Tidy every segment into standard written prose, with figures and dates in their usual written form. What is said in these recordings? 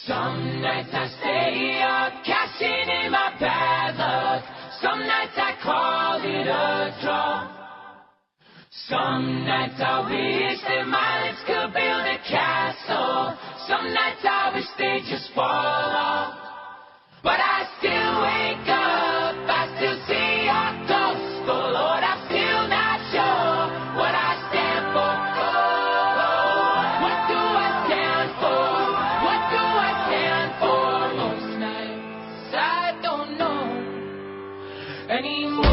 Some nights I stay up, cashing in my bad luck. Some nights I call it a draw. Some nights I wish that my lips could build a castle. Some nights I wish they just fall off. But I still wake up, I still see your ghost. But Lord, I'm still not sure what I stand for. Oh, what do I stand for? What do I stand for? Most nights I don't know anymore.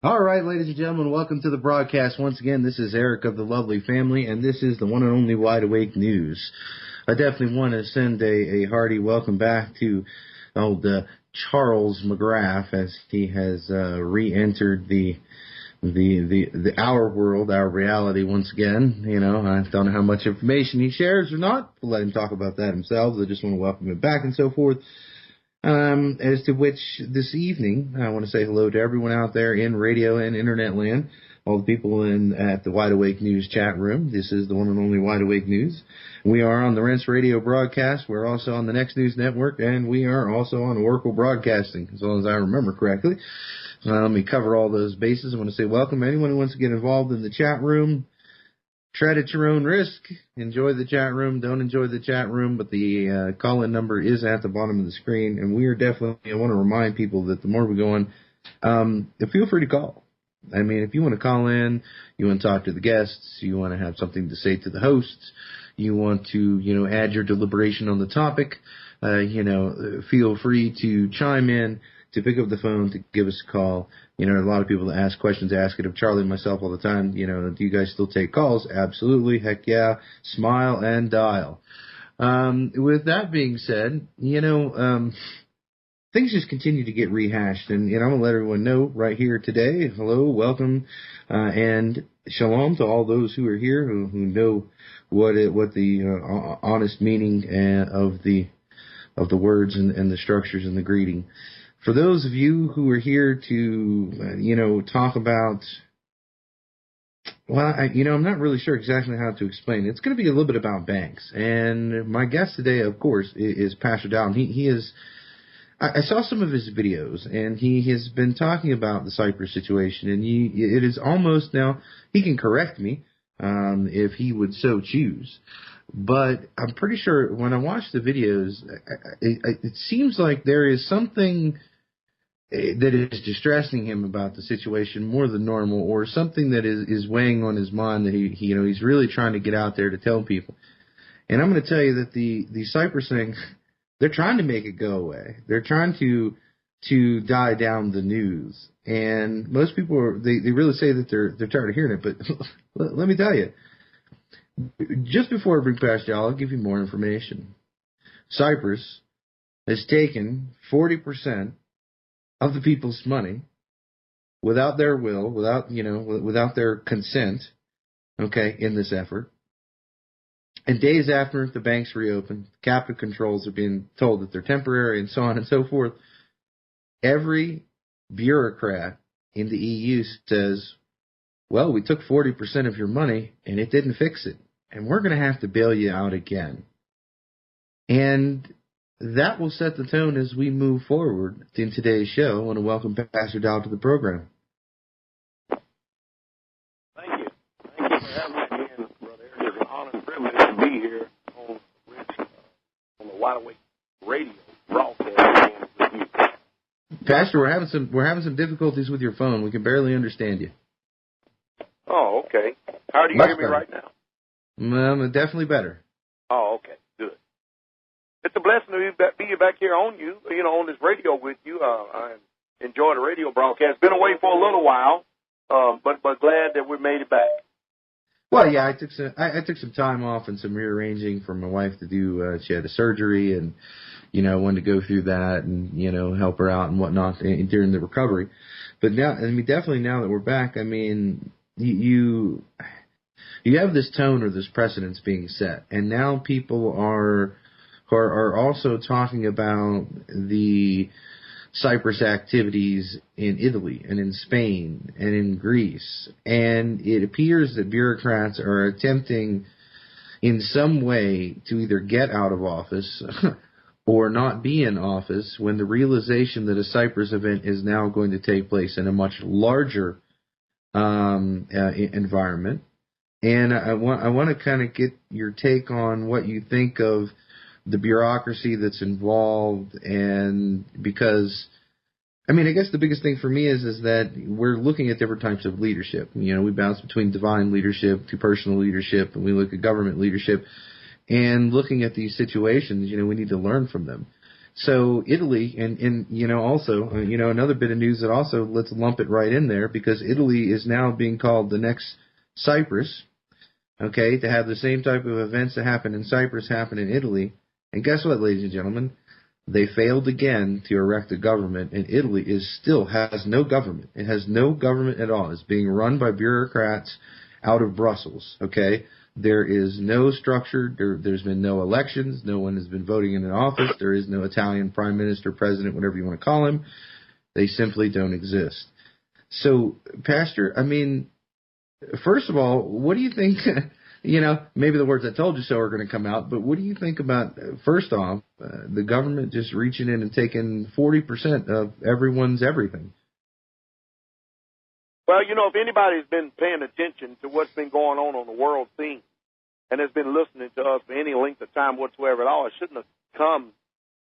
All right, ladies and gentlemen, welcome to the broadcast. Once again, this is Eric of the Lovely Family, and this is the one and only Wide Awake News. I definitely want to send a hearty welcome back to old Charles McGrath as he has re-entered our world, our reality once again. You know, I don't know how much information he shares or not. We'll let him talk about that himself. I just want to welcome him back and so forth. As to which this evening, I want to say hello to everyone out there in radio and internet land, all the people at the Wide Awake News chat room. This is the one and only Wide Awake News. We are on the Rents Radio broadcast. We're also on the Next News Network, and we are also on Oracle Broadcasting, as long as I remember correctly. Let me cover all those bases. I want to say welcome to anyone who wants to get involved in the chat room. Tread at your own risk. Enjoy the chat room. Don't enjoy the chat room, but the call-in number is at the bottom of the screen, and we are definitely, I want to remind people that the more we go on, feel free to call. I mean, if you want to call in, you want to talk to the guests, you want to have something to say to the hosts, you want to, add your deliberation on the topic, feel free to chime in, to pick up the phone, to give us a call. A lot of people that ask questions, ask it of Charlie and myself all the time. Do you guys still take calls? Absolutely. Heck yeah. Smile and dial. With that being said, things just continue to get rehashed. And, I'm going to let everyone know right here today. Hello, welcome, and shalom to all those who are here who know what the honest meaning of the words and the structures and the greeting. For those of you who are here to, talk about, I'm not really sure exactly how to explain it. It's going to be a little bit about banks. And my guest today, of course, is Pastor Dowell. I saw some of his videos, and he has been talking about the Cyprus situation. And it is almost now, he can correct me if he would so choose. But I'm pretty sure when I watch the videos, it seems like there is something that is distressing him about the situation more than normal, or something that is weighing on his mind that he's really trying to get out there to tell people. And I'm going to tell you that the Cyprus thing, they're trying to make it go away. They're trying to die down the news. And most people they really say that they're tired of hearing it. But let me tell you, just before I bring past y'all, I'll give you more information. Cyprus has taken 40% of the people's money without their will, without their consent, in this effort. And days after the banks reopen, capital controls are being told that they're temporary and so on and so forth. Every bureaucrat in the EU says, well, we took 40% of your money and it didn't fix it, and we're going to have to bail you out again. And that will set the tone as we move forward in today's show. I want to welcome Pastor Dowell to the program. Thank you. Thank you for having me again, Brother Eric. It's an honor and privilege to be here on the Wide Awake Radio broadcast with you. Pastor, we're having some difficulties with your phone. We can barely understand you. Oh, okay. How do you hear me right now? Definitely better. Oh, okay. Good. It's a blessing to be back here on this radio with you. I'm enjoy the radio broadcast. Been away for a little while, but glad that we made it back. Well, yeah, I took some time off and some rearranging for my wife to do. She had a surgery, and wanted to go through that and help her out and whatnot during the recovery. But now, definitely now that we're back, you have this tone or this precedence being set, and now people are also talking about the Cyprus activities in Italy and in Spain and in Greece. And it appears that bureaucrats are attempting in some way to either get out of office or not be in office when the realization that a Cyprus event is now going to take place in a much larger environment. And I want to kind of get your take on what you think of the bureaucracy that's involved, and because, I guess the biggest thing for me is that we're looking at different types of leadership. We bounce between divine leadership to personal leadership, and we look at government leadership, and looking at these situations, we need to learn from them. So Italy, and also, another bit of news that also, let's lump it right in there, because Italy is now being called the next Cyprus, okay, to have the same type of events that happen in Cyprus happen in Italy. And guess what, ladies and gentlemen? They failed again to erect a government, and Italy still has no government. It has no government at all. It's being run by bureaucrats out of Brussels, okay? There is no structure. There's been no elections. No one has been voting in an office. There is no Italian prime minister, president, whatever you want to call him. They simply don't exist. So, Pastor, first of all, what do you think? Maybe the words I told you so are going to come out, but what do you think about, first off, the government just reaching in and taking 40% of everyone's everything? Well, if anybody's been paying attention to what's been going on the world scene and has been listening to us for any length of time whatsoever at all, it shouldn't have come,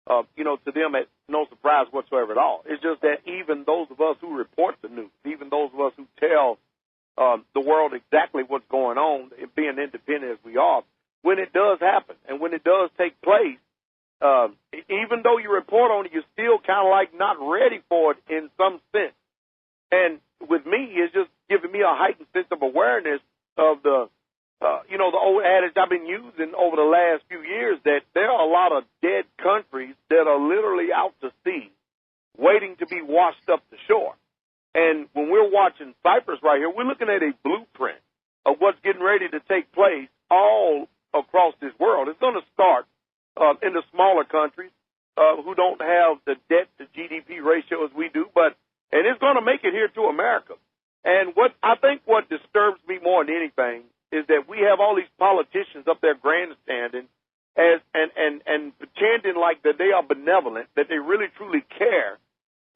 to them at no surprise whatsoever at all. It's just that even those of us who report the news, even those of us who tell the world exactly what's going on, being independent as we are, when it does happen and when it does take place, even though you report on it, you're still kind of like not ready for it in some sense. And with me, it's just giving me a heightened sense of awareness of the old adage I've been using over the last few years, that there are a lot of dead countries that are literally out to sea, waiting to be washed up to shore. And when we're watching Cyprus right here, we're looking at a blueprint of what's getting ready to take place all across this world. It's going to start in the smaller countries who don't have the debt to GDP ratio as we do, and it's going to make it here to America. And what disturbs me more than anything is that we have all these politicians up there grandstanding and pretending like that they are benevolent, that they really truly care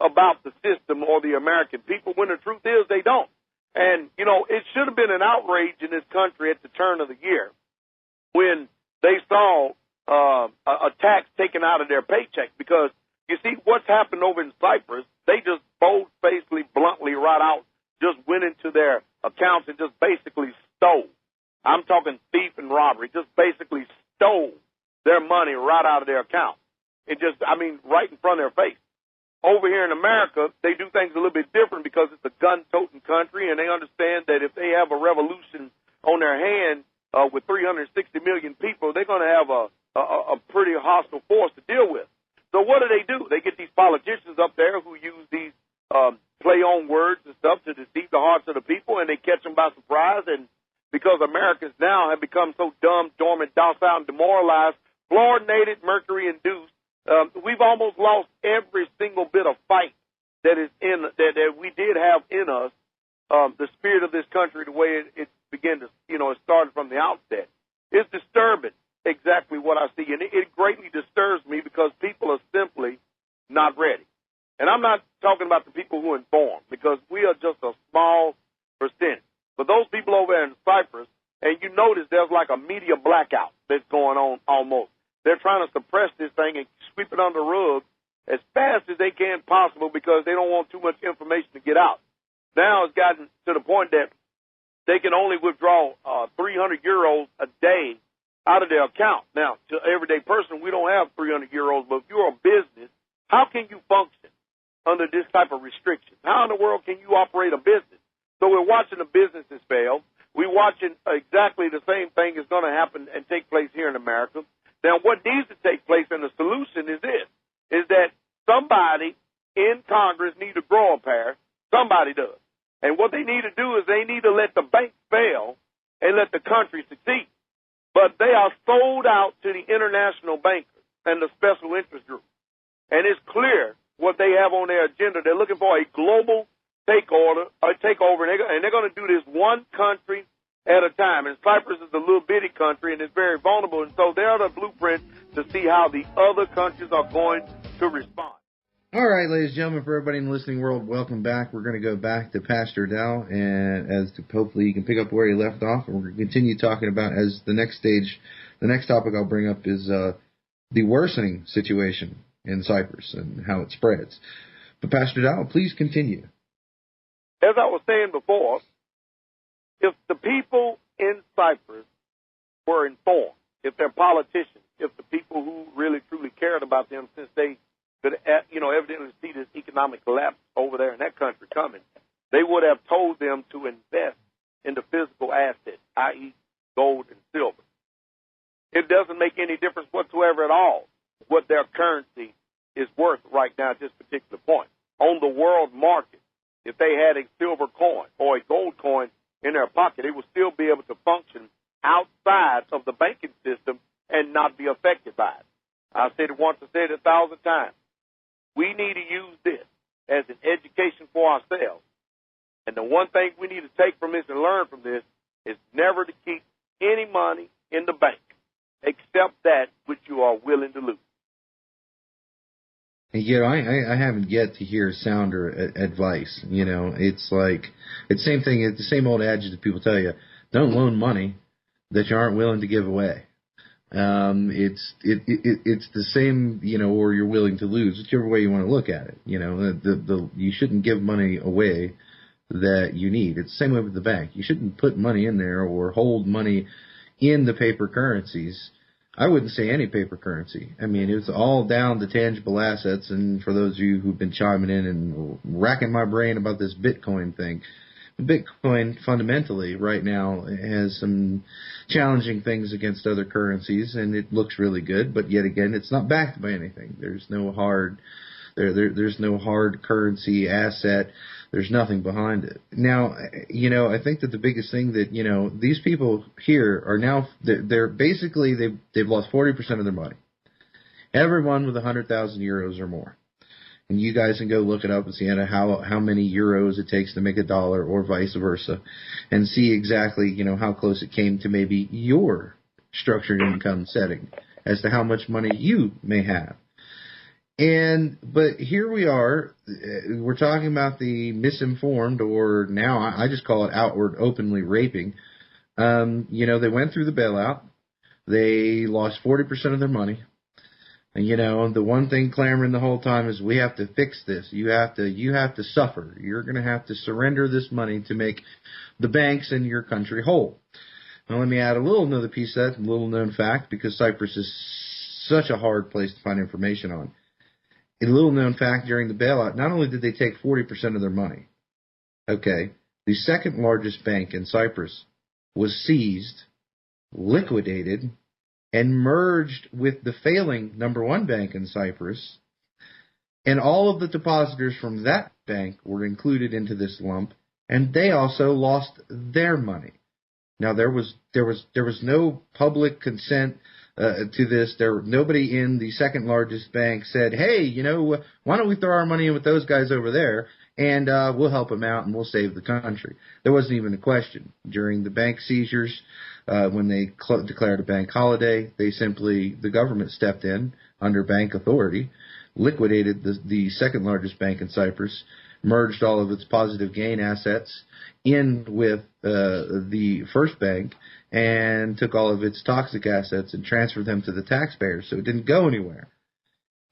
about the system or the American people, when the truth is they don't. And, it should have been an outrage in this country at the turn of the year when they saw a tax taken out of their paycheck, because, you see, what's happened over in Cyprus, they just bold-facedly, bluntly, right out, just went into their accounts and just basically stole. I'm talking thief and robbery, just basically stole their money right out of their account. It just, right in front of their face. Over here in America, they do things a little bit different because it's a gun-toting country, and they understand that if they have a revolution on their hand with 360 million people, they're going to have a pretty hostile force to deal with. So what do? They get these politicians up there who use these play-on words and stuff to deceive the hearts of the people, and they catch them by surprise. And because Americans now have become so dumb, dormant, docile, and demoralized, fluorinated, mercury-induced, we've almost lost every single bit of fight that is that we did have in us. The spirit of this country, the way it began to, it started from the outset. It's disturbing, exactly what I see, and it greatly disturbs me because people are simply not ready. And I'm not talking about the people who are informed, because we are just a small percentage. But those people over there in Cyprus, and you notice there's like a media blackout that's going on almost. They're trying to suppress this thing and sweep it under the rug as fast as they can possible because they don't want too much information to get out. Now it's gotten to the point that they can only withdraw 300 euros a day out of their account. Now, to everyday person, we don't have 300 euros, but if you're a business, how can you function? under this type of restriction? How in the world can you operate a business? So we're watching the businesses fail. We're watching exactly the same thing is going to happen and take place here in America. Now, what needs to take place, and the solution is this, is that somebody in Congress need to grow a pair. Somebody does. And what they need to do is they need to let the banks fail and let the country succeed. But they are sold out to the international bankers and the special interest groups. And it's clear what they have on their agenda. They're looking for a global takeover, and they're going to do this one country at a time. And Cyprus is a little bitty country, and it's very vulnerable. And so they're the blueprint to see how the other countries are going to respond. All right, ladies and gentlemen, for everybody in the listening world, welcome back. We're going to go back to Pastor Dowell, and hopefully you can pick up where he left off, and we're going to continue talking about as the next stage. The next topic I'll bring up is the worsening situation in Cyprus and how it spreads. But Pastor Dowell, please continue. As I was saying before, if the people in Cyprus were informed, if their politicians, if the people who really truly cared about them, since they could, evidently see this economic collapse over there in that country coming, they would have told them to invest in the physical assets, i.e. gold and silver. It doesn't make any difference whatsoever at all what their currency is worth right now at this particular point. On the world market, if they had a silver coin or a gold coin in their pocket, they would still be able to function outside of the banking system and not be affected by it. I said it once, I said it 1,000 times. We need to use this as an education for ourselves. And the one thing we need to take from this and learn from this is never to keep any money in the bank except that which you are willing to lose. I haven't yet to hear sounder advice. It's like, it's the same thing, it's the same old adage that people tell you, don't loan money that you aren't willing to give away. It's the same, or you're willing to lose, whichever way you want to look at it. You shouldn't give money away that you need. It's the same way with the bank. You shouldn't put money in there or hold money in the paper currencies. I wouldn't say any paper currency. I mean, it's all down to tangible assets. And for those of you who've been chiming in and racking my brain about this Bitcoin thing, Bitcoin fundamentally right now has some challenging things against other currencies, and it looks really good. But yet again, it's not backed by anything. There's no hard currency asset. There's nothing behind it. Now, I think that the biggest thing that, these people here are now, they're basically, they've lost 40% of their money. Everyone with 100,000 euros or more. And you guys can go look it up and see how many euros it takes to make a dollar or vice versa, and see exactly, how close it came to maybe your structured income setting as to how much money you may have. But here we are, we're talking about the misinformed, or now I just call it outward openly raping. They went through the bailout. They lost 40% of their money. And, the one thing clamoring the whole time is, we have to fix this. You have to suffer. You're going to have to surrender this money to make the banks in your country whole. Now, let me add another piece of that, a little known fact, because Cyprus is such a hard place to find information on. A little known fact, during the bailout, not only did they take 40% of their money, okay, the second largest bank in Cyprus was seized, liquidated, and merged with the failing number one bank in Cyprus, and all of the depositors from that bank were included into this lump, and they also lost their money. Now, there was no public consent to this. Nobody in the second largest bank said, hey, why don't we throw our money in with those guys over there, and we'll help them out and we'll save the country. There wasn't even a question. During the bank seizures, when they declared a bank holiday, the government stepped in under bank authority, liquidated the second largest bank in Cyprus, merged all of its positive gain assets in with the first bank, and took all of its toxic assets and transferred them to the taxpayers, so it didn't go anywhere.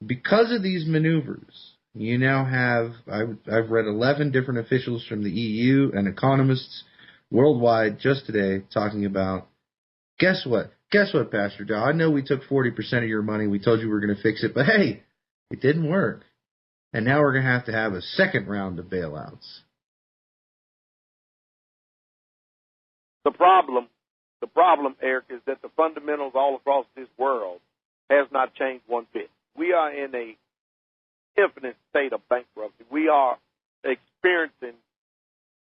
Because of these maneuvers, you now have, I've read 11 different officials from the EU and economists worldwide just today talking about, guess what, Pastor Dowell? I know we took 40% of your money, we told you we were going to fix it, but hey, it didn't work. and now we're going to have a second round of bailouts. The problem, Eric, is that the fundamentals all across this world has not changed one bit. We are in a infinite state of bankruptcy. We are experiencing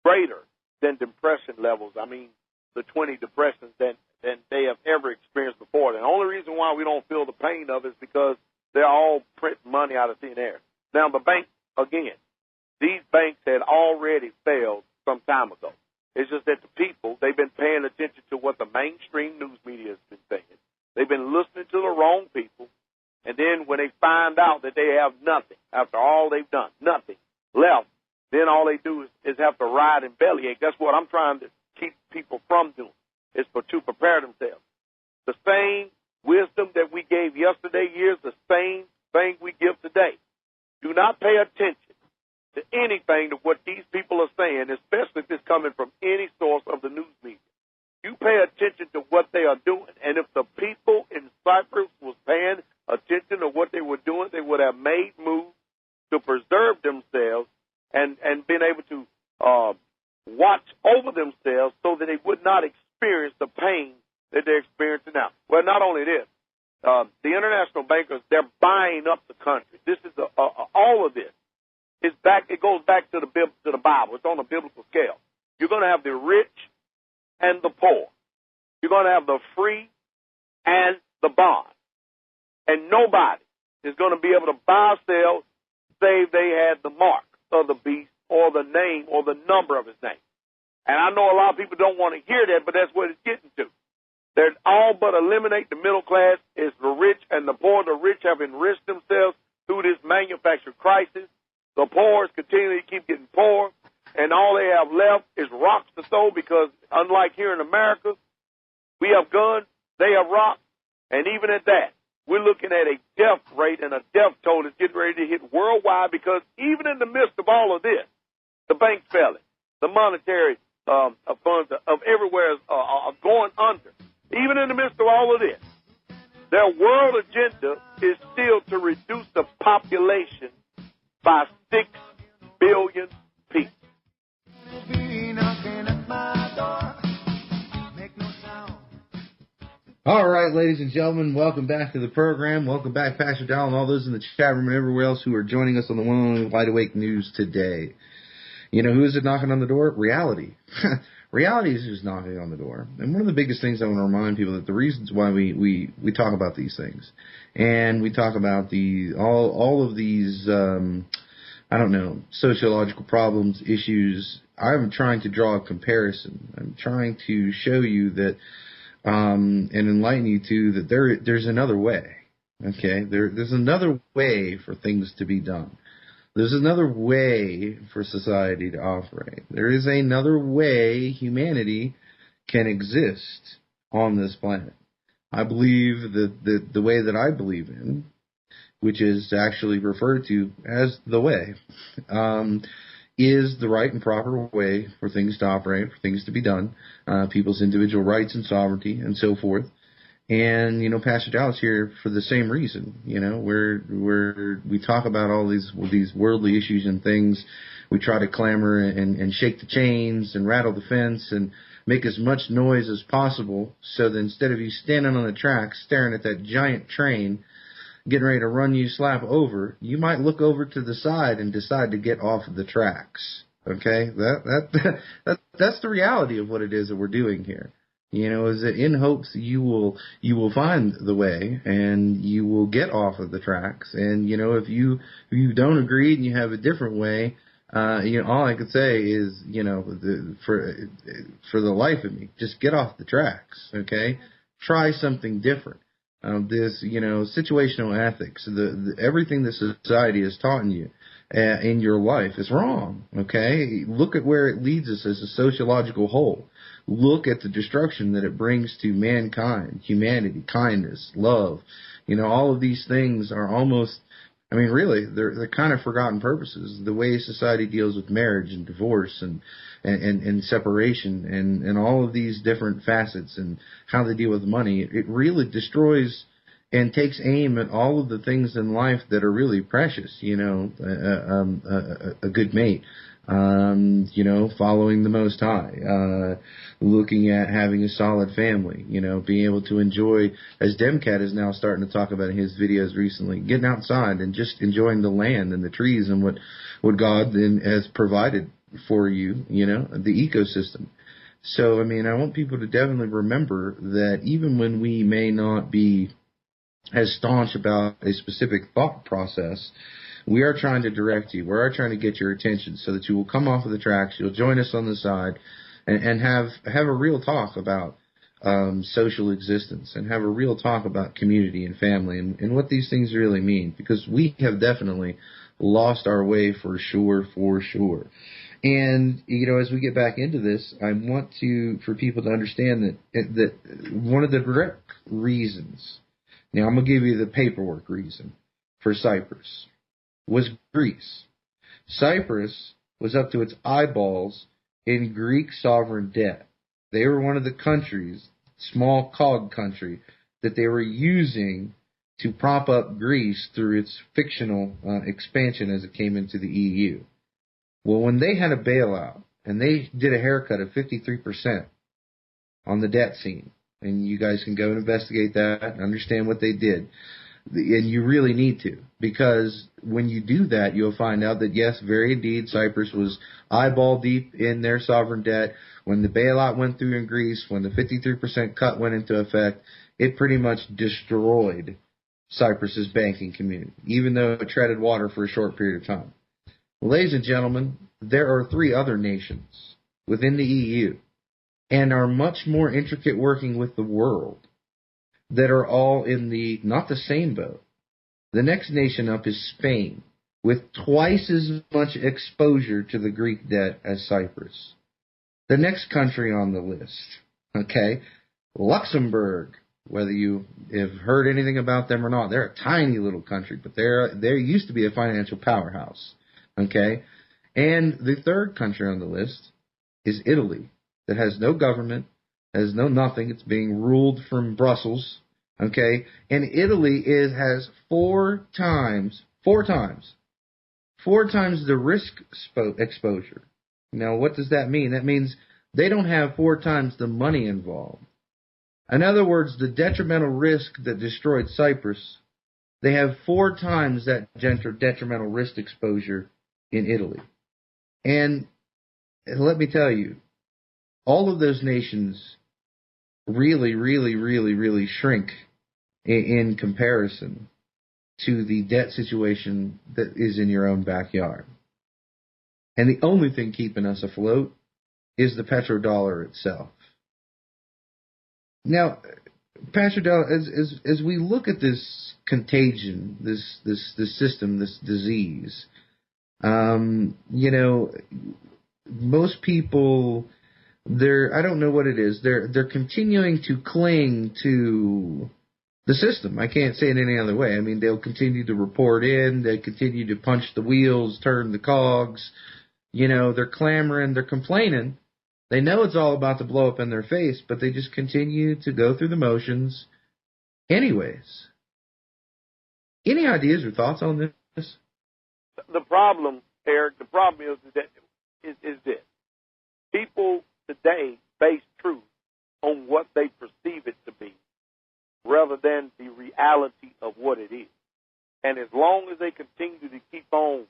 greater than depression levels. I mean, the 20 depressions than they have ever experienced before. The only reason why we don't feel the pain of it is because they're all printing money out of thin air. Now, the banks, again, these banks had already failed some time ago. It's just that the people, they've been paying attention to what the mainstream news media has been saying. They've been listening to the wrong people. And then when they find out that they have nothing, after all they've done, nothing left, then all they do is have to ride and bellyache. That's what I'm trying to keep people from doing, is to prepare themselves. The same wisdom that we gave yesterday is the same thing we give today. Do not pay attention to anything to what these people are saying, especially if it's coming from any source of the news media. You pay attention to what they are doing, and if the people in Cyprus was paying attention to what they were doing, they would have made moves to preserve themselves and been able to watch over themselves so that they would not experience the pain that they're experiencing now. Well, not only this, the international bankers, they're buying up the country. This is all of this. It goes back to the Bible. It's on a biblical scale. You're going to have the rich and the poor. You're going to have the free and the bond. And nobody is going to be able to buy or sell save they had the mark of the beast or the name or the number of his name. And I know a lot of people don't want to hear that, but that's what it's getting to. They're all but eliminate the middle class. It's the rich and the poor. The rich have enriched themselves through this manufactured crisis. The poor continually keep getting poorer, and all they have left is rocks to throw because, unlike here in America, we have guns, they have rocks, and even at that, we're looking at a death rate and a death toll that's getting ready to hit worldwide because even in the midst of all of this, the banks failing, the monetary funds of everywhere are going under. Even in the midst of all of this, their world agenda is still to reduce the population by 6 billion people. All right, ladies and gentlemen, welcome back to the program. Welcome back, Pastor Dowell, and all those in the chat room and everywhere else who are joining us on the One and Only Wide Awake News today. You know, who is it knocking on the door? Reality. Reality is who's knocking on the door. And one of the biggest things I want to remind people that the reasons why we talk about these things, and we talk about all of these, sociological problems, issues, I'm trying to draw a comparison. I'm trying to show you that, and enlighten you to that there's another way. Okay? There's another way for things to be done. There's another way for society to operate. There is another way humanity can exist on this planet. I believe that the way that I believe in, which is actually referred to as the way, is the right and proper way for things to operate, for things to be done, people's individual rights and sovereignty and so forth. And, you know, Pastor Dowell's here for the same reason. You know, we talk about all these worldly issues and things. We try to clamor and shake the chains and rattle the fence and make as much noise as possible so that instead of you standing on the track staring at that giant train getting ready to run you slap over, you might look over to the side and decide to get off of the tracks. Okay? That's the reality of what it is that we're doing here. You know, is that in hopes you will find the way and you will get off of the tracks. And, you know, if you don't agree and you have a different way, all I could say is, you know, for the life of me, just get off the tracks, okay? Try something different. This, you know, situational ethics, everything that society has taught you in your life is wrong, okay? Look at where it leads us as a sociological whole. Look at the destruction that it brings to mankind, humanity, kindness, love. You know, all of these things are almost, I mean, really, they're kind of forgotten purposes. The way society deals with marriage and divorce and separation and all of these different facets and how they deal with money, it really destroys and takes aim at all of the things in life that are really precious, a good mate, following the Most High, looking at having a solid family, being able to enjoy, as Demcat is now starting to talk about in his videos recently, getting outside and just enjoying the land and the trees and what God then has provided for you, the ecosystem. So, I want people to definitely remember that even when we may not be as staunch about a specific thought process, we are trying to direct you. We are trying to get your attention so that you will come off of the tracks, you'll join us on the side, and have a real talk about social existence, and have a real talk about community and family and what these things really mean, because we have definitely lost our way for sure. And, as we get back into this, I want for people to understand that one of the direct reasons, now I'm going to give you the paperwork reason for Cyprus, was Greece. Cyprus was up to its eyeballs in Greek sovereign debt. They were one of the countries, small cog country, that they were using to prop up Greece through its fictional expansion as it came into the EU. Well, when they had a bailout, and they did a haircut of 53% on the debt scene, and you guys can go and investigate that and understand what they did, and you really need to, because when you do that, you'll find out that, yes, very indeed, Cyprus was eyeball deep in their sovereign debt. When the bailout went through in Greece, when the 53% cut went into effect, it pretty much destroyed Cyprus's banking community, even though it treaded water for a short period of time. Ladies and gentlemen, there are 3 other nations within the EU and are much more intricate working with the world that are all in not the same boat. The next nation up is Spain, with twice as much exposure to the Greek debt as Cyprus. The next country on the list, Luxembourg. Whether you have heard anything about them or not, they're a tiny little country, but they used to be a financial powerhouse. Okay? And the third country on the list is Italy, that has no government, has no nothing. It's being ruled from Brussels. Okay? And Italy has 4 times the risk exposure. Now, what does that mean? That means they don't have 4 times the money involved. In other words, the detrimental risk that destroyed Cyprus, they have 4 times that detrimental risk exposure in Italy. And let me tell you, all of those nations really, really, really, really shrink in comparison to the debt situation that is in your own backyard. And the only thing keeping us afloat is the petrodollar itself. Now, Pastor Dowell, as we look at this contagion, this system, this disease, most people, I don't know what it is. They're continuing to cling to the system. I can't say it any other way. They'll continue to report in. They continue to punch the wheels, turn the cogs. They're clamoring, they're complaining. They know it's all about to blow up in their face, but they just continue to go through the motions anyways. Any ideas or thoughts on this? The problem, Eric, is this. People today base truth on what they perceive it to be rather than the reality of what it is. And as long as they continue to keep on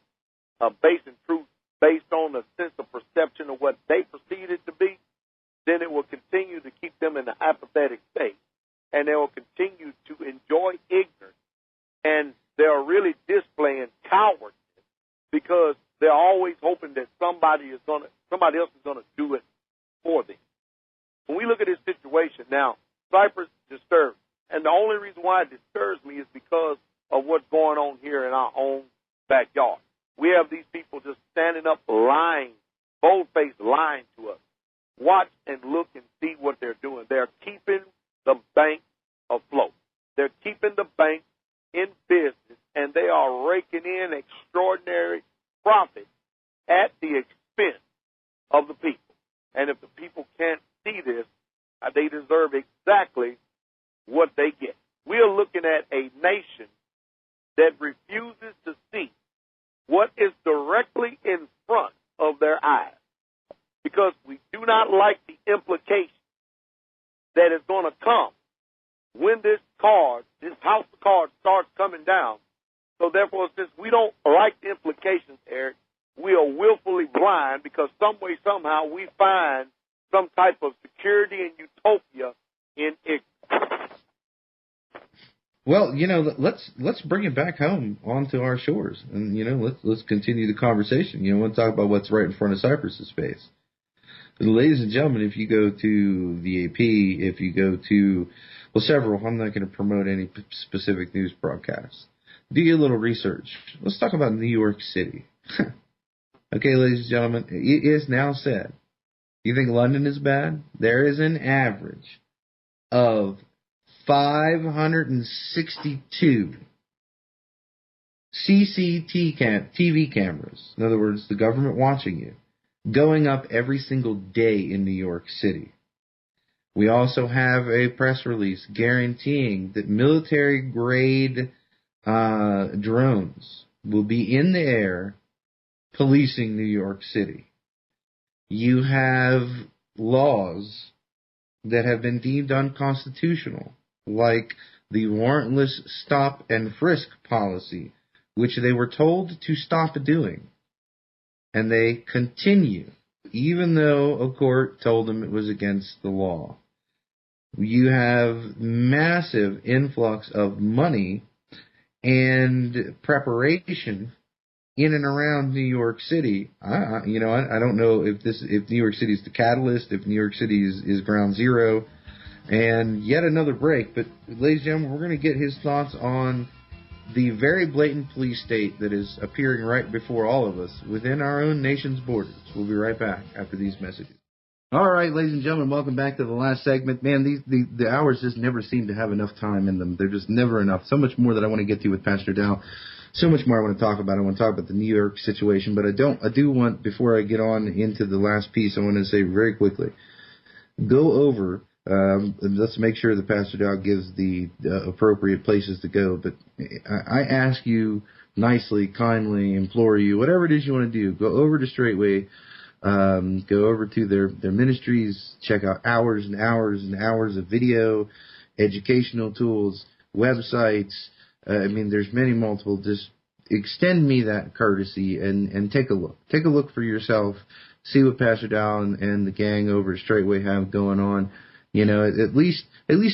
basing truth based on a sense of perception of what they perceive it to be, then it will continue to keep them in an apathetic state. And they will continue to enjoy ignorance. And they're really displaying cowardice because they're always hoping that somebody else is going to do it for them. When we look at this situation now, Cyprus disturbs. And the only reason why it disturbs me is because of what's going on here in our own backyard. We have these people just standing up lying, bold-faced lying to us. Watch and look and see what they're doing. They're keeping the bank afloat. They're keeping the bank in business, and they are raking in extraordinary profit at the expense of the people. And if the people can't see this, they deserve exactly what they get. we are looking at a nation that refuses to see what is directly in front of their eyes, because we do not like the implication that is going to come when this house of cards starts coming down. So therefore, since we don't like the implications, Eric, we are willfully blind, because some way, somehow, we find some type of security and utopia in ignorance. Well, let's bring it back home onto our shores, and let's continue the conversation. I want to talk about what's right in front of Cyprus's face. Ladies and gentlemen, if you go to the AP, if you go to several, I'm not going to promote any specific news broadcasts. Do your little research. Let's talk about New York City. Okay, ladies and gentlemen, it is now said. You think London is bad? There is an average of 562 CCTV cameras, in other words, the government watching you, going up every single day in New York City. We also have a press release guaranteeing that military-grade drones will be in the air policing New York City. You have laws that have been deemed unconstitutional, like the warrantless stop and frisk policy, which they were told to stop doing. And they continue, even though a court told them it was against the law. You have massive influx of money and preparation in and around New York City. I don't know if New York City is the catalyst, if New York City is ground zero. And yet another break. But, ladies and gentlemen, we're going to get his thoughts on the very blatant police state that is appearing right before all of us within our own nation's borders. We'll be right back after these messages. All right, ladies and gentlemen, welcome back to the last segment. Man, the hours just never seem to have enough time in them. They're just never enough. So much more that I want to get to with Pastor Dowell. So much more I want to talk about. I want to talk about the New York situation, but I do want, before I get on into the last piece, I want to say very quickly, go over, let's make sure that Pastor Dowell gives the appropriate places to go, but I ask you nicely, kindly, implore you, whatever it is you want to do, go over to Straitway, go over to their ministries, check out hours and hours and hours of video, educational tools, websites. There's many multiple. Just extend me that courtesy and take a look. Take a look for yourself. See what Pastor Dowell and the gang over at Straitway have going on. At least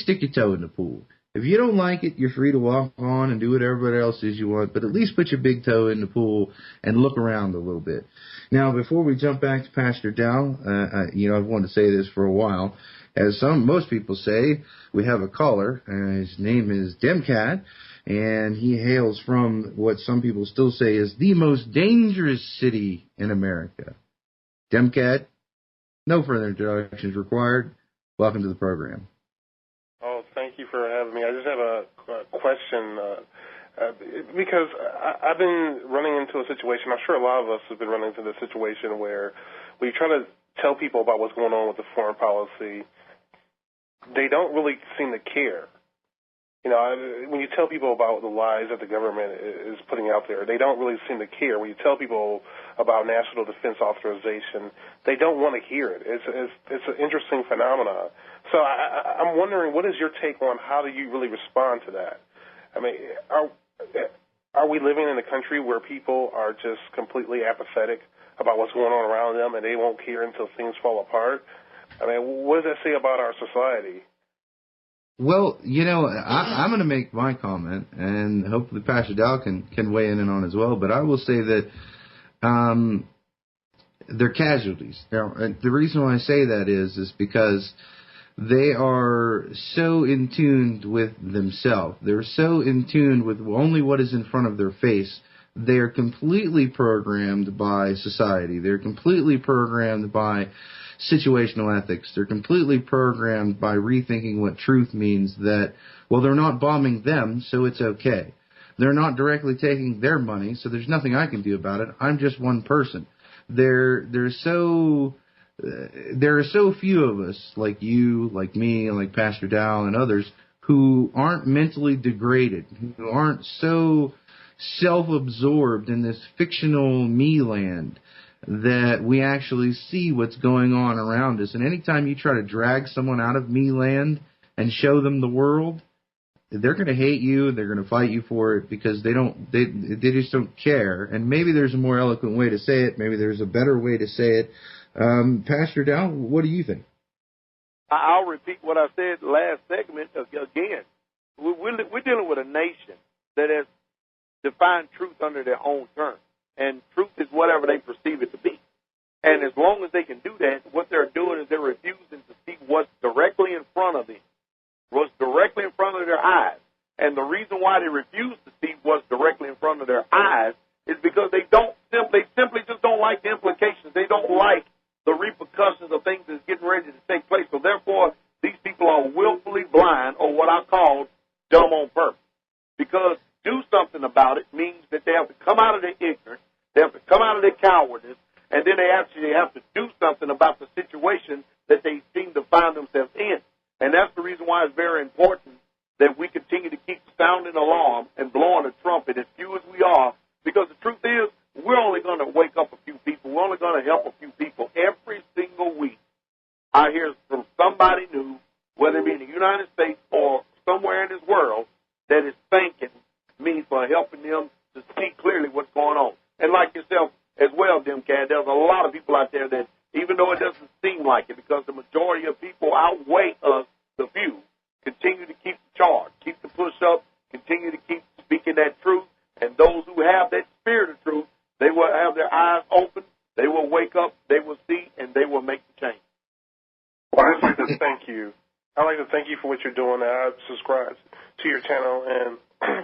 stick your toe in the pool. If you don't like it, you're free to walk on and do what everybody else says you want, but at least put your big toe in the pool and look around a little bit. Now, before we jump back to Pastor Dowell, I've wanted to say this for a while. As most people say, we have a caller. His name is Demcat, and he hails from what some people still say is the most dangerous city in America. Demcat, no further introductions required. Welcome to the program. Oh, thank you for having me. I just have a question because I've been running into a situation. I'm sure a lot of us have been running into this situation where we try to tell people about what's going on with the foreign policy. They don't really seem to care. When you tell people about the lies that the government is putting out there, they don't really seem to care. When you tell people about national defense authorization, they don't want to hear it. It's an interesting phenomenon. So I'm wondering, what is your take on how do you really respond to that? Are we living in a country where people are just completely apathetic about what's going on around them and they won't care until things fall apart? What does that say about our society? Well, I'm going to make my comment, and hopefully Pastor Dowell can weigh in on as well, but I will say that they're casualties. Now, the reason why I say that is because they are so in tune with themselves. They're so in tune with only what is in front of their face. They're completely programmed by society. They're completely programmed by situational ethics. They're completely programmed by rethinking what truth means, that, well, they're not bombing them, so it's okay. They're not directly taking their money, so there's nothing I can do about it. I'm just one person. There are so few of us, like you, like me, like Pastor Dowell and others, who aren't mentally degraded, who aren't so self-absorbed in this fictional me land that we actually see what's going on around us. And anytime you try to drag someone out of me land and show them the world, they're going to hate you. They're going to fight you for it because they just don't care. And maybe there's a more eloquent way to say it. Maybe there's a better way to say it. Pastor Dowell, what do you think? I'll repeat what I said last segment again. We're dealing with a nation that has defined truth under their own terms. And truth is whatever they perceive it to be. And as long as they can do that, what they're doing is they're refusing to see what's directly in front of them, what's directly in front of their eyes. And the reason why they refuse to see what's directly in front of their eyes is because they simply just don't like the implications. They don't like the repercussions of things that's getting ready to take place. So therefore, these people are willfully blind, or what I call dumb on purpose. Because do something about it means that they have to come out of their ignorance, they have to come out of their cowardice, and then they actually have to do something about the situation that they seem to find themselves in. And that's the reason why it's very important that we continue to keep sounding alarm and blowing a trumpet, as few as we are, because the truth is, we're only going to wake up a few people. We're only going to help a few people. Every single week, I hear from somebody new, whether it be in the United States or somewhere in this world, that is thanking me for helping them to see clearly what's going on. And like yourself as well, Demcat, there's a lot of people out there that, even though it doesn't seem like it, because the majority of people outweigh us, the few, continue to keep the charge, keep the push up, continue to keep speaking that truth. And those who have that spirit of truth, they will have their eyes open, they will wake up, they will see, and they will make the change. Well, I'd like to thank you. I'd like to thank you for what you're doing. I subscribe to your channel, and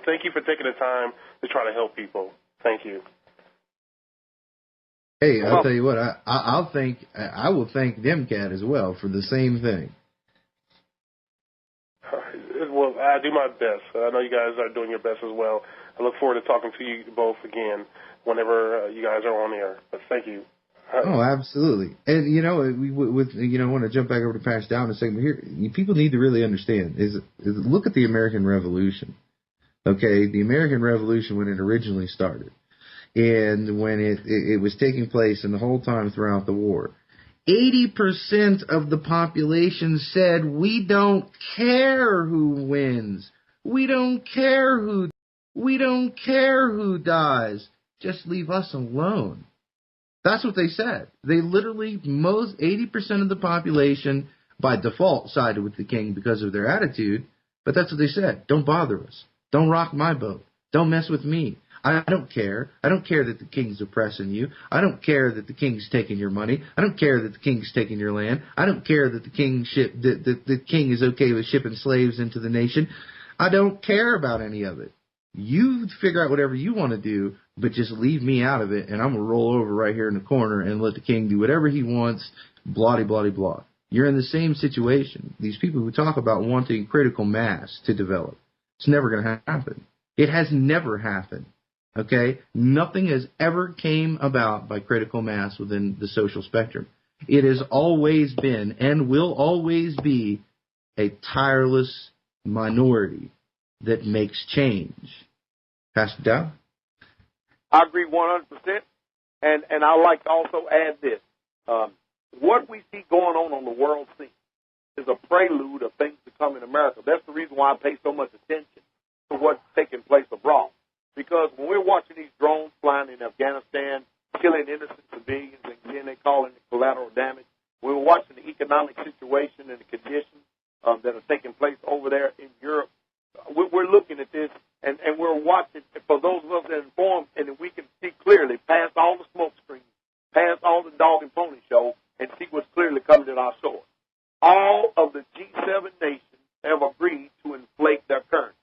thank you for taking the time to try to help people. Thank you. Hey, I'll tell you what, I will thank Demcat as well for the same thing. Well, I do my best. I know you guys are doing your best as well. I look forward to talking to you both again whenever you guys are on air. But thank you. Oh, absolutely. And, I want to jump back over to Pastor Dowell in a second. Here, people need to really understand is look at the American Revolution. Okay, the American Revolution, when it originally started, and when it was taking place and the whole time throughout the war, 80% of the population said, we don't care who wins. We don't care who dies. Just leave us alone. That's what they said. They literally, 80% of the population, by default, sided with the king because of their attitude, but that's what they said. Don't bother us. Don't rock my boat. Don't mess with me. I don't care. I don't care that the king's oppressing you. I don't care that the king's taking your money. I don't care that the king's taking your land. I don't care that the king is okay with shipping slaves into the nation. I don't care about any of it. You figure out whatever you want to do, but just leave me out of it, and I'm going to roll over right here in the corner and let the king do whatever he wants, blah, blah, blah. You're in the same situation. These people who talk about wanting critical mass to develop, it's never going to happen. It has never happened. Okay? Nothing has ever came about by critical mass within the social spectrum. It has always been and will always be a tireless minority that makes change. Pastor Dowell? I agree 100%. And I like to also add this. What we see going on the world scene is a prelude of things to come in America. That's the reason why I pay so much attention to what's taking place abroad. Because when we're watching these drones flying in Afghanistan, killing innocent civilians, and then they call it collateral damage, we were watching the economic situation and the conditions that are taking place over there in Europe. We're looking at this, and we're watching, for those of us that are informed, and we can see clearly past all the smoke screens, past all the dog and pony show, and see what's clearly coming at our shores. All of the G7 nations have agreed to inflate their currency,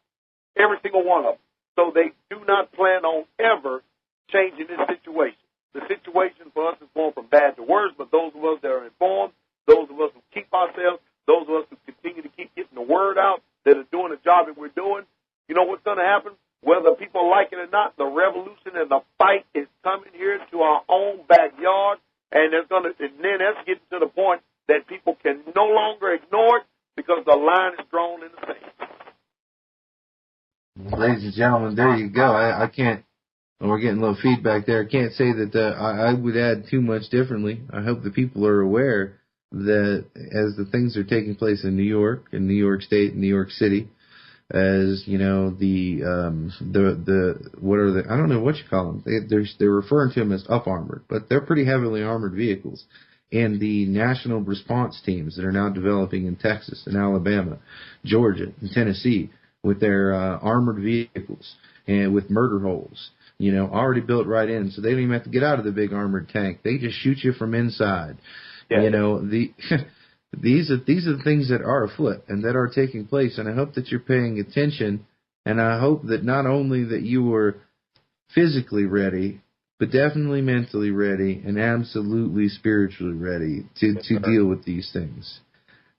every single one of them. So they do not plan on ever changing this situation. The situation for us is going from bad to worse, but those of us that are informed, those of us who keep ourselves, those of us who continue to keep getting the word out, that are doing the job that we're doing, you know what's going to happen? Whether people like it or not, the revolution and the fight is coming here to our own backyard, and then that's getting to the point that people can no longer ignore it because the line is drawn in the sand. and gentlemen, there you go. I can't. We're getting a little feedback there. I can't say that I would add too much differently. I hope the people are aware that as the things are taking place in New York, in New York State, in New York City, as you know, the what are the, I don't know what you call them. They're referring to them as up armored, but they're pretty heavily armored vehicles. And the national response teams that are now developing in Texas and Alabama, Georgia, and Tennessee with their armored vehicles and with murder holes, you know, already built right in, so they don't even have to get out of the big armored tank. They just shoot you from inside. Yeah. You know, these are the things that are afoot and that are taking place, and I hope that you're paying attention, and I hope that not only that you are physically ready, but definitely mentally ready and absolutely spiritually ready to deal with these things.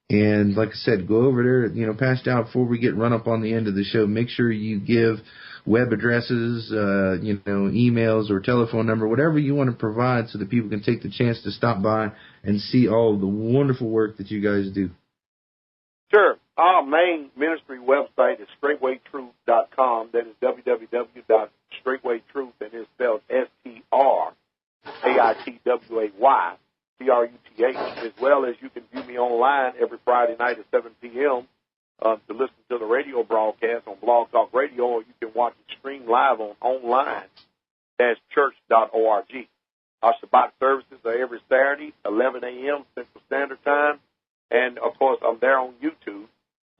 And like I said, go over there, you know, Pastor Dowell, before we get run up on the end of the show, make sure you give web addresses, you know, emails or telephone number, whatever you want to provide so that people can take the chance to stop by and see all the wonderful work that you guys do. Sure. Our main ministry website is straitwaytruth.com. That is www.straitwaytruth, and it's spelled STRAITWAY, as well as you can view me online every Friday night at 7 p.m. To listen to the radio broadcast on Blog Talk Radio, or you can watch it stream live on online-church.org. Our Shabbat services are every Saturday, 11 a.m. Central Standard Time. And, of course, I'm there on YouTube,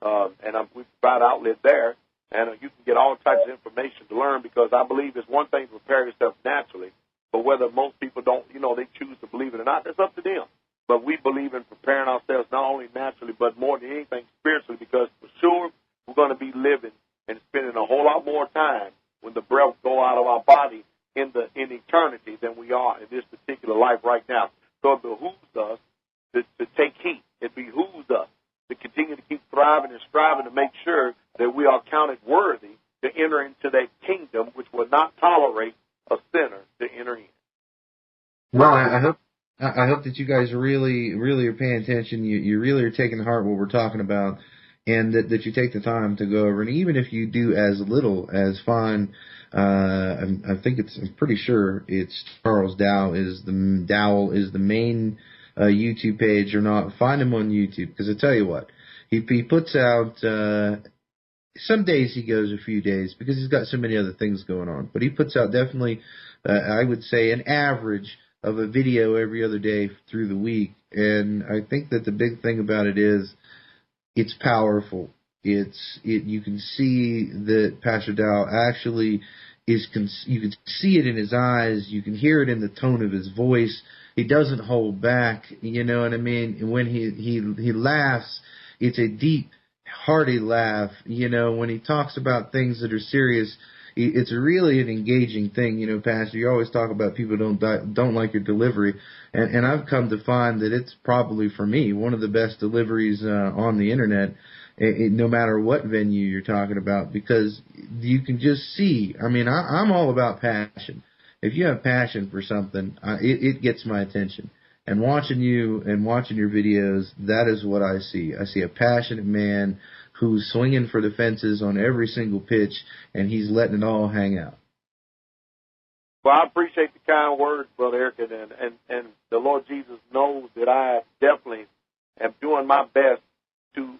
and we provide outlet there. And you can get all types of information to learn, because I believe it's one thing to prepare yourself naturally, but whether most people don't, you know, they choose to believe it or not, that's up to them. But we believe in preparing ourselves not only naturally, but more than anything spiritually, because for sure we're going to be living and spending a whole lot more time when the breath go out of our body in eternity than we are in this particular life right now. So it behooves us to take heed. It behooves us to continue to keep thriving and striving to make sure that we are counted worthy to enter into that kingdom which will not tolerate a sinner to enter in. Well, I hope that you guys really are paying attention. You really are taking to heart what we're talking about, and that you take the time to go over. And even if you do as little as fine, I'm pretty sure it's Charles Dowell is the main YouTube page or not. Find him on YouTube, because I tell you what, he puts out. Some days he goes a few days because he's got so many other things going on. But he puts out definitely, I would say, an average of a video every other day through the week. And I think that the big thing about it is it's powerful. You can see that Pastor Dowell actually you can see it in his eyes. You can hear it in the tone of his voice. He doesn't hold back. You know what I mean? And when he laughs, it's a deep, hearty laugh. You know, when he talks about things that are serious, it's really an engaging thing. You know, Pastor, you always talk about people don't like your delivery, and I've come to find that it's probably, for me, one of the best deliveries on the internet, no matter what venue you're talking about, because you can just see. I mean, I'm all about passion. If you have passion for something, it gets my attention. And watching you and watching your videos, that is what I see. I see a passionate man who's swinging for the fences on every single pitch, and he's letting it all hang out. Well, I appreciate the kind words, Brother Eric, and the Lord Jesus knows that I definitely am doing my best to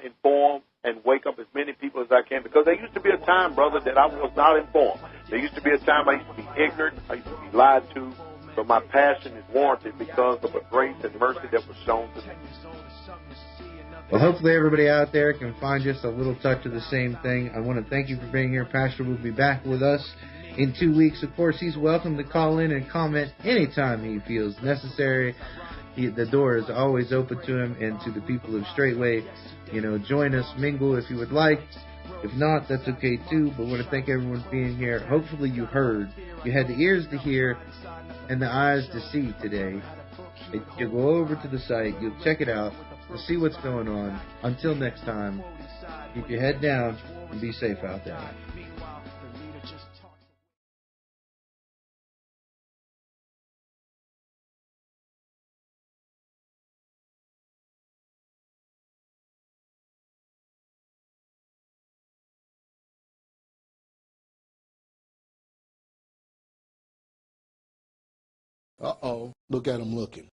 inform and wake up as many people as I can, because there used to be a time, brother, that I was not informed. There used to be a time I used to be ignorant, I used to be lied to, but my passion is warranted because of the grace and mercy that was shown to me. Well, hopefully everybody out there can find just a little touch of the same thing. I want to thank you for being here. Pastor will be back with us in 2 weeks. Of course, he's welcome to call in and comment anytime he feels necessary. The door is always open to him and to the people of Straitway. You know, join us, mingle if you would like. If not, that's okay too. But I want to thank everyone for being here. Hopefully you heard. You had the ears to hear and the eyes to see today. You'll go over to the site. You'll check it out. You'll see what's going on. Until next time, keep your head down and be safe out there. Uh-oh, look at him looking.